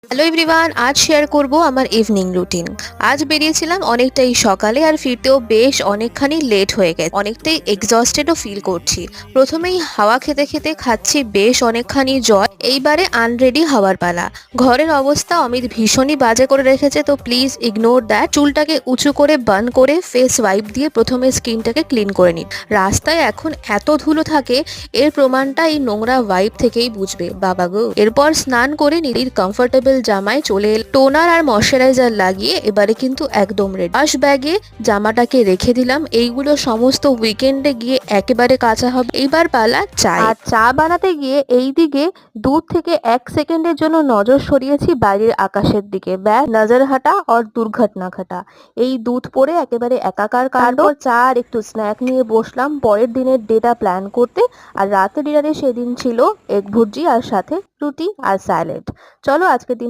Hello everyone, আজ share করব আমার ইভিনিং রুটিন। আজ বেরিয়েছিলাম অনেকটাই সকালে, আর ফিরতেও বেশ অনেকখানি লেট হয়ে গেছে। অনেকটাই এক্সস্টেডও ফিল করছি। প্রথমেই হাওয়া খেতে খেতে খাচ্ছি বেশ অনেকখানি জল। এইবারে আনরেডি হওয়ার পালা। ঘরের অবস্থা অমিত ভীষণই বাজে করে রেখেছে, তো প্লিজ ইগনোর দ্যাট। চুলটাকে উঁচু করে বান করে ফেস ওয়াইপ দিয়ে প্রথমে স্কিনটাকে ক্লিন করে নিন। রাস্তায় এখন এত ধুলো থাকে, এর প্রমাণটা এই নোংরা ওয়াইপ থেকেই বুঝবে বাবা গো। এরপর স্নান করে নিজের কমফোর্টেবল জামায় চলে টোনার আর ময়শ্চারাইজার লাগিয়ে এবারে কিন্তু একদম রেডি। ওয়াশ ব্যাগে জামাটাকে রেখে দিলাম। এইগুলো সমস্ত উইকেন্ডে গিয়ে একেবারে কাঁচা হবে। এইবার পালা চায়। আর চা বানাতে গিয়ে এই দিকে দুধ থেকে 1 সেকেন্ডের জন্য নজর সরিয়েছি বাইরের আকাশের দিকে। ব্যাস, নজর হাটা আর দুর্ঘটনা ঘটা। এই দুধ পড়ে একেবারে একাকার কাণ্ড। চা আর একটু স্ন্যাক নিয়ে বসলাম পরের দিনের ডেটা প্ল্যান করতে। আর রাতে ডিনারে সেদিন ছিল এগ ভুর্জি আর সাথে রুটি আর স্যালাড। চলো আজকের দিনটা